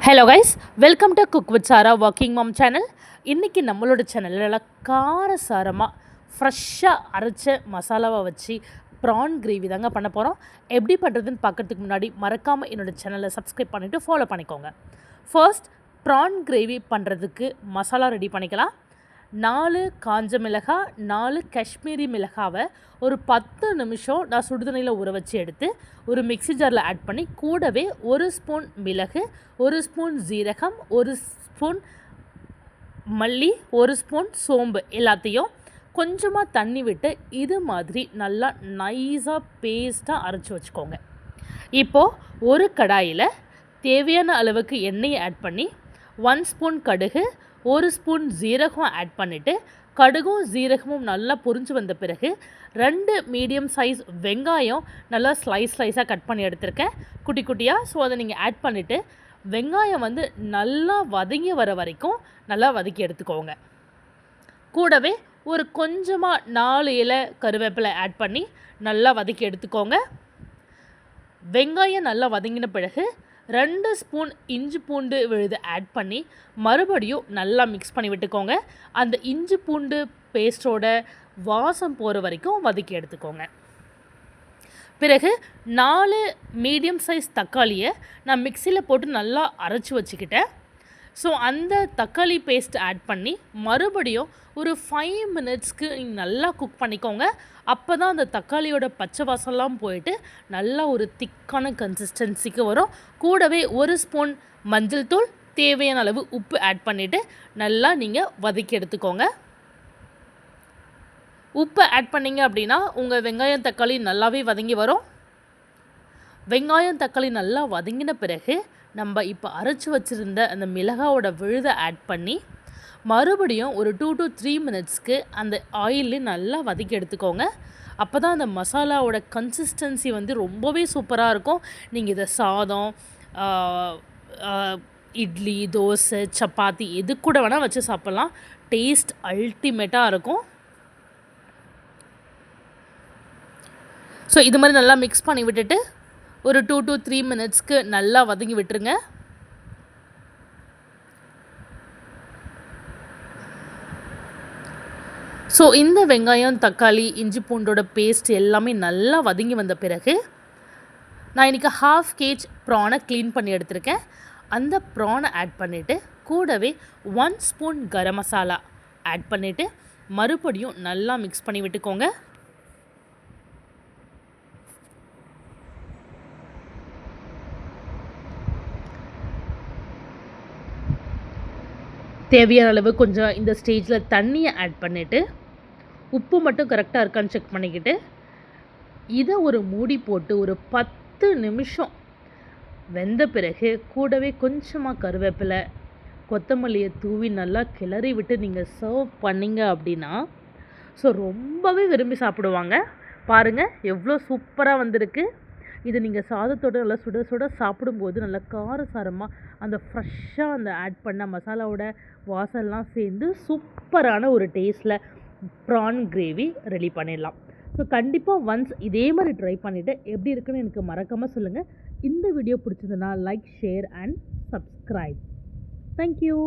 Hello guys, welcome to cook with Sara working mom channel. இன்றைக்கி நம்மளோட சேனலில் நல்லா காரசாரமாக ஃப்ரெஷ்ஷாக அரைச்ச மசாலாவை வச்சு ப்ரான் கிரேவி தாங்க பண்ண போகிறோம். எப்படி பண்ணுறதுன்னு பார்க்குறதுக்கு முன்னாடி மறக்காமல் என்னோடய சேனலை சப்ஸ்கிரைப் பண்ணிவிட்டு ஃபாலோ பண்ணிக்கோங்க. ஃபர்ஸ்ட் ப்ரான் கிரேவி பண்ணுறதுக்கு மசாலா ரெடி பண்ணிக்கலாம். 4 காஞ்ச மிளகாய், 4 காஷ்மீரி மிளகாவை ஒரு 10 நிமிஷம் நான் சுடுதண்ணியில் ஊற வச்சு எடுத்து ஒரு மிக்ஸி ஜாரில் ஆட் பண்ணி, கூடவே 1 ஸ்பூன் மிளகு, 1 ஸ்பூன் ஜீரகம், 1 ஸ்பூன் மல்லி, 1 ஸ்பூன் சோம்பு எல்லாத்தையும் கொஞ்சமாக தண்ணி விட்டு இது மாதிரி நல்லா நைஸாக பேஸ்ட்டாக அரைச்சி வச்சுக்கோங்க. இப்போது ஒரு கடாயில் தேவையான அளவுக்கு எண்ணெயை ஆட் பண்ணி 1 ஸ்பூன் கடுகு, 1 ஸ்பூன் ஜீரகம் ஆட் பண்ணிவிட்டு, கடுகும் ஜீரகமும் நல்லா பொரிஞ்சு வந்த பிறகு 2 மீடியம் சைஸ் வெங்காயம் நல்லா ஸ்லைஸாக கட் பண்ணி எடுத்திருக்கேன் குட்டி குட்டியாக. ஸோ அதை நீங்கள் ஆட் பண்ணிவிட்டு வெங்காயம் நல்லா வதங்கி வர வரைக்கும் நல்லா வதக்கி எடுத்துக்கோங்க. கூடவே ஒரு கொஞ்சமாக 4 இலை கருவேப்பிலை ஆட் பண்ணி நல்லா வதக்கி எடுத்துக்கோங்க. வெங்காயம் நல்லா வதங்கின பிறகு 2 ஸ்பூன் இஞ்சி பூண்டு விழுது ஆட் பண்ணி மறுபடியும் நல்லா மிக்ஸ் பண்ணி விட்டுக்கோங்க. அந்த இஞ்சி பூண்டு பேஸ்ட்டோட வாசம் போகிற வரைக்கும் வதக்கி எடுத்துக்கோங்க. பிறகு 4 மீடியம் சைஸ் தக்காளியை நான் மிக்சியில் போட்டு நல்லா அரைச்சி வச்சுக்கிட்டேன். ஸோ அந்த தக்காளி பேஸ்ட் ஆட் பண்ணி மறுபடியும் ஒரு 5 மினிட்ஸ்க்கு நீங்கள் நல்லா குக் பண்ணிக்கோங்க. அப்போ தான் அந்த தக்காளியோட பச்சை வாசம்லாம் போயிட்டு நல்லா ஒரு திக்கான கன்சிஸ்டன்சிக்கு வரும். கூடவே 1 ஸ்பூன் மஞ்சள் தூள், தேவையான அளவு உப்பு ஆட் பண்ணிவிட்டு நல்லா நீங்கள் வதக்கி எடுத்துக்கோங்க. உப்பு ஆட் பண்ணிங்க அப்படின்னா உங்கள் வெங்காயம் தக்காளி நல்லாவே வதங்கி வரும். வெங்காயம் தக்காளி நல்லா வதங்கின பிறகு நம்ம இப்போ அரைச்சி வச்சுருந்த அந்த மிளகாவோட விழுதை ஆட் பண்ணி மறுபடியும் ஒரு 2 to 3 மினிட்ஸ்க்கு அந்த ஆயிலே நல்லா வதக்கி எடுத்துக்கோங்க. அப்போ தான் அந்த மசாலாவோட கன்சிஸ்டன்சி ரொம்பவே சூப்பராக இருக்கும். நீங்கள் இதை சாதம், இட்லி, தோசை, சப்பாத்தி எது கூட வேணால் வச்சு சாப்பிட்லாம். டேஸ்ட் அல்டிமேட்டாக இருக்கும். ஸோ இது மாதிரி நல்லா மிக்ஸ் பண்ணி விட்டுட்டு ஒரு 2 to 3 மினிட்ஸ்க்கு நல்லா வதங்கி விட்டுருங்க. ஸோ இந்த வெங்காயம், தக்காளி, இஞ்சி பூண்டோட பேஸ்ட் எல்லாமே நல்லா வதங்கி வந்த பிறகு நான் இன்றைக்கி 1/2 kg ப்ரானை க்ளீன் பண்ணி எடுத்திருக்கேன். அந்த ப்ரானை ஆட் பண்ணிவிட்டு கூடவே 1 ஸ்பூன் கரம் மசாலா ஆட் பண்ணிவிட்டு மறுபடியும் நல்லா மிக்ஸ் பண்ணி விட்டுக்கோங்க. தேவையான அளவு கொஞ்சம் இந்த ஸ்டேஜில் தண்ணியை ஆட் பண்ணிவிட்டு உப்பு மட்டும் கரெக்டாக இருக்கான்னு செக் பண்ணிக்கிட்டு இதை ஒரு மூடி போட்டு ஒரு 10 நிமிஷம் வெந்த பிறகு கூடவே கொஞ்சமாக கருவேப்பிலை, கொத்தமல்லியை தூவி நல்லா கிளறி விட்டு நீங்கள் சர்வ் பண்ணிங்க அப்படின்னா ஸோ ரொம்பவே விரும்பி சாப்பிடுவாங்க. பாருங்கள் எவ்வளோ சூப்பராக வந்திருக்கு. இது நீங்கள் சாதத்தோடு நல்லா சுட சுட சாப்பிடும்போது நல்லா காரசாரமாக அந்த ஃப்ரெஷ்ஷாக அந்த ஆட் பண்ண மசாலாவோட வாசம்லாம் சேர்ந்து சூப்பரான ஒரு டேஸ்ட்டில் ப்ரான் கிரேவி ரெடி பண்ணிடலாம். ஸோ கண்டிப்பாக ஒன்ஸ் இதே மாதிரி ட்ரை பண்ணிவிட்டு எப்படி இருக்குன்னு எனக்கு மறக்காமல் சொல்லுங்கள். இந்த வீடியோ பிடிச்சதுன்னா like, share and subscribe. Thank you.